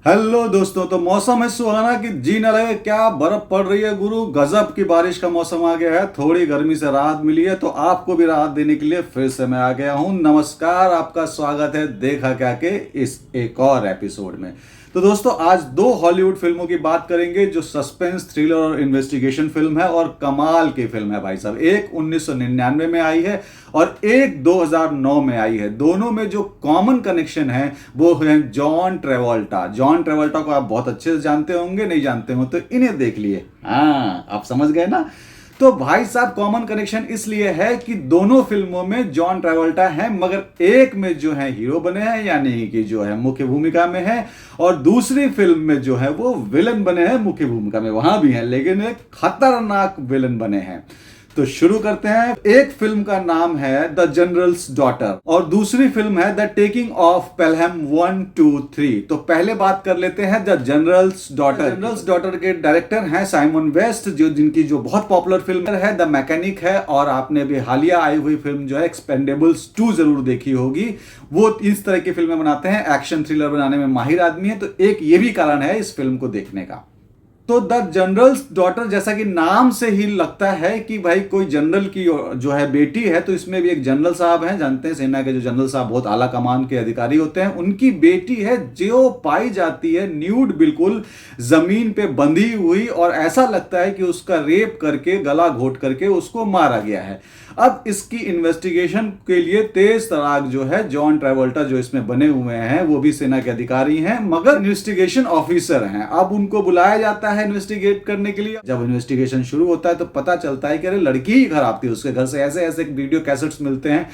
Hello दोस्तों, तो मौसम है सुहाना कि जी न लगे। क्या बर्फ पड़ रही है गुरु, गजब की बारिश का मौसम आ गया है। थोड़ी गर्मी से राहत मिली है तो आपको भी राहत देने के लिए फिर से मैं आ गया हूं। नमस्कार, आपका स्वागत है देखा क्या के इस एक और एपिसोड में। तो दोस्तों, आज दो हॉलीवुड फिल्मों की बात करेंगे जो सस्पेंस, थ्रिलर और इन्वेस्टिगेशन फिल्म है और कमाल की फिल्म है भाई साहब। एक 1999 में आई है और एक 2009 में आई है। दोनों में जो कॉमन कनेक्शन है वो है जॉन ट्रेवोल्टा। जॉन ट्रेवोल्टा को आप बहुत अच्छे से जानते होंगे, नहीं जानते हो तो इन्हें देख लिए। हाँ, आप समझ गए ना। तो भाई साहब, कॉमन कनेक्शन इसलिए है कि दोनों फिल्मों में जॉन ट्रेवोल्टा है, मगर एक में जो है हीरो बने हैं, यानी कि जो है मुख्य भूमिका में है, और दूसरी फिल्म में जो है वो विलन बने हैं। मुख्य भूमिका में वहां भी हैं लेकिन एक खतरनाक विलन बने हैं। तो शुरू करते हैं। एक फिल्म का नाम है द जनरल्स डॉटर और दूसरी फिल्म है द टेकिंग ऑफ पेलहम 1, 2, 3। तो पहले बात कर लेते हैं the generals daughter. Generals daughter के डायरेक्टर हैं साइमन वेस्ट, जिनकी जो बहुत पॉपुलर फिल्म है द मैकेनिक है, और आपने भी हालिया आई हुई फिल्म जो है एक्सपेंडेबल्स 2 जरूर देखी होगी। वो इस तरह की फिल्में बनाते हैं, एक्शन थ्रिलर बनाने में माहिर आदमी है। तो एक ये भी कारण है इस फिल्म को देखने का। तो द जनरल्स डॉटर, जैसा कि नाम से ही लगता है कि भाई कोई जनरल की जो है बेटी है, तो इसमें भी एक जनरल साहब हैं, जानते हैं सेना के जो जनरल साहब बहुत आला कमान के अधिकारी होते हैं, उनकी बेटी है जो पाई जाती है न्यूड, बिल्कुल जमीन पे बंधी हुई, और ऐसा लगता है कि उसका रेप करके, गला घोट करके उसको मारा गया है। अब इसकी इन्वेस्टिगेशन के लिए तेज तराक जो है जॉन ट्रेवोल्टा जो इसमें बने हुए हैं, वो भी सेना के अधिकारी हैं मगर इन्वेस्टिगेशन ऑफिसर हैं। अब उनको बुलाया जाता है इन्वेस्टिगेट करने के लिए। जब इन्वेस्टिगेशन शुरू होता है तो पता चलता है कि अरे लड़की ही खराब थी, उसके घर से ऐसे ऐसे वीडियो कैसेट्स मिलते हैं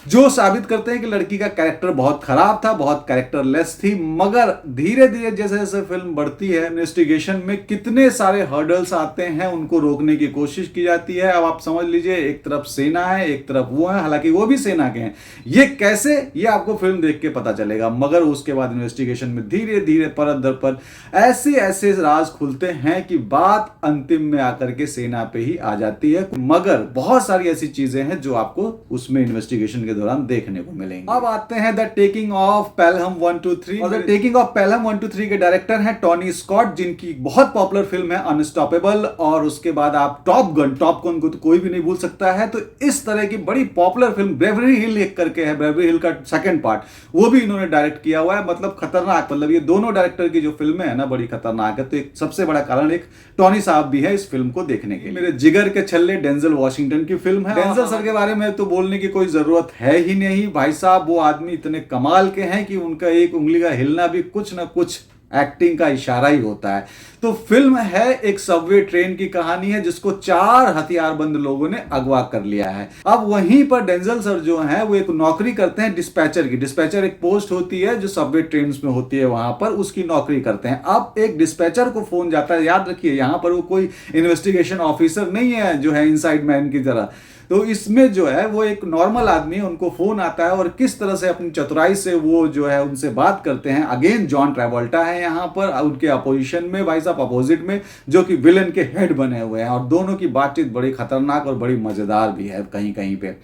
जो साबित करते हैं कि लड़की का कैरेक्टर बहुत खराब था, बहुत कैरेक्टरलेस थी। मगर धीरे धीरे जैसे जैसे फिल्म बढ़ती है, इन्वेस्टिगेशन में कितने सारे हर्डल्स आते हैं, उनको रोकने की कोशिश की जाती है। अब आप समझ लीजिए, एक तरफ सेना है, एक तरफ वो है, हालांकि वो भी सेना के हैं। ये कैसे, ये आपको फिल्म देख के पता चलेगा। मगर उसके बाद इन्वेस्टिगेशन में धीरे धीरे परत दर पर ऐसे ऐसे राज खुलते हैं कि बात अंतिम में आकर के सेना पे ही आ जाती है। मगर बहुत सारी ऐसी चीजें हैं जो आपको उसमें इन्वेस्टिगेशन दौरान देखने को मिलेंगे। अब आते हैं द टेकिंग ऑफ पेलहम 1, 2, 3। और द टेकिंग ऑफ पेलहम 1, 2, 3 के डायरेक्टर हैं टॉनी स्कॉट, जिनकी बहुत पॉपुलर फिल्म है अनस्टॉपेबल, और उसके बाद आप टॉप गन को तो कोई भी नहीं भूल सकता है। तो इस तरह की बड़ी पॉपुलर फिल्म बेवरी हिल एक करके है, बेवरी हिल का सेकंड पार्ट, वो भी इन्होंने डायरेक्ट किया हुआ है। मतलब खतरनाक, मतलब ये दोनों डायरेक्टर की जो फिल्में है ना बड़ी खतरनाक है। तो एक सबसे बड़ा कारण एक टॉनी साहब भी है इस फिल्म को देखने के। मेरे जिगर के छल्ले डेंजल वॉशिंगटन की फिल्म है। डेंजल सर के बारे में तो बोलने की कोई जरूरत है ही नहीं भाई साहब। वो आदमी इतने कमाल के हैं कि उनका एक उंगली का हिलना भी कुछ ना कुछ एक्टिंग का इशारा ही होता है। तो फिल्म है एक सबवे ट्रेन की कहानी है जिसको 4 हथियारबंद लोगों ने अगवा कर लिया है। अब वहीं पर डेंजल सर जो है वो एक नौकरी करते हैं डिस्पैचर की। डिस्पैचर एक पोस्ट होती है जो सबवे ट्रेन में होती है, वहां पर उसकी नौकरी करते हैं। अब एक डिस्पैचर को फोन जाता है, याद रखिए यहां पर वो कोई इन्वेस्टिगेशन ऑफिसर नहीं है जो है इनसाइड मैन की तरह। तो इसमें जो है वो एक नॉर्मल आदमी है, उनको फोन आता है और किस तरह से अपनी चतुराई से वो जो है उनसे बात करते हैं। अगेन जॉन ट्रेवोल्टा है यहाँ पर, उनके अपोजिशन में भाई साहब, अपोजिट में जो कि विलन के हेड बने हुए हैं, और दोनों की बातचीत बड़ी खतरनाक और बड़ी मजेदार भी है कहीं कहीं पे।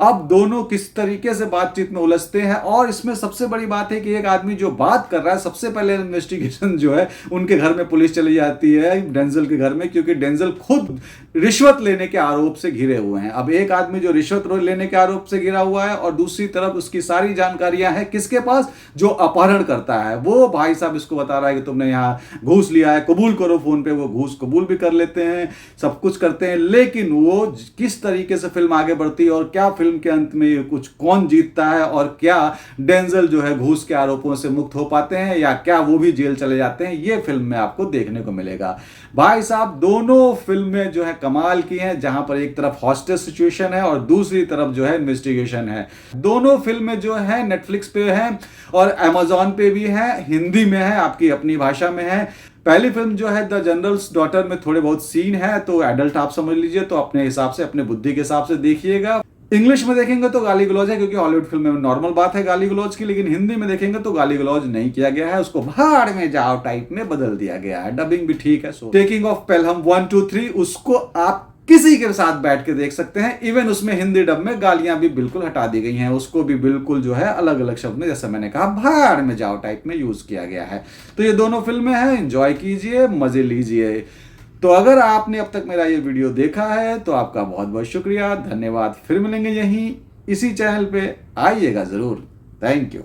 अब दोनों किस तरीके से बातचीत में उलझते हैं, और इसमें सबसे बड़ी बात है कि एक आदमी जो बात कर रहा है, सबसे पहले इन्वेस्टिगेशन जो है उनके घर में पुलिस चली जाती है, डेंजल के घर में, क्योंकि डेंजल खुद रिश्वत लेने के आरोप से घिरे हुए हैं। अब एक आदमी जो रिश्वत लेने के आरोप से घिरा हुआ है और दूसरी तरफ उसकी सारी जानकारियां हैं किसके पास, जो अपहरण करता है, वो भाई साहब इसको बता रहा है कि तुमने यहां घूस लिया है, कबूल करो फोन पे। वो घूस कबूल भी कर लेते हैं, सब कुछ करते हैं। लेकिन वो किस तरीके से फिल्म आगे बढ़ती है और क्या फिल्म के अंत में कुछ कौन जीतता है, और क्या डेंजल जो है घूस के आरोपों से मुक्त हो पाते हैं या क्या वो भी जेल चले जाते हैं, ये फिल्म में आपको देखने को मिलेगा। भाई साहब, दोनों फिल्में जो है कमाल की हैं, जहां पर एक तरफ हॉस्टेज सिचुएशन है और दूसरी तरफ जो है इन्वेस्टिगेशन है। दोनों फिल्में जो है नेटफ्लिक्स पे हैं और अमेजॉन पे भी है, हिंदी में है, आपकी अपनी भाषा में है। पहली फिल्म जो है द जनरल्स डॉटर में थोड़े बहुत सीन है, तो एडल्ट आप समझ लीजिए, तो अपने हिसाब से, अपने बुद्धि के हिसाब से देखिएगा। इंग्लिश में देखेंगे तो गाली गलौज है, क्योंकि हॉलीवुड फिल्म में नॉर्मल बात है गाली गलौज की, लेकिन हिंदी में देखेंगे तो गाली गलौज नहीं किया गया है, उसको भाड़ में जाओ टाइप में बदल दिया गया है। डबिंग भी ठीक है। सो टेकिंग ऑफ पेलहम 1, 2, 3 उसको आप किसी के साथ बैठ के देख सकते हैं। इवन उसमें हिंदी डब में गालियां भी बिल्कुल हटा दी गई हैं, उसको भी बिल्कुल जो है अलग अलग शब्द में, जैसे मैंने कहा भाड़ में जाओ टाइप में यूज किया गया है। तो ये दोनों फिल्में हैं, एंजॉय कीजिए, मजे लीजिए। तो अगर आपने अब तक मेरा ये वीडियो देखा है तो आपका बहुत बहुत शुक्रिया, धन्यवाद। फिर मिलेंगे यहीं इसी चैनल पे, आइएगा जरूर। Thank you.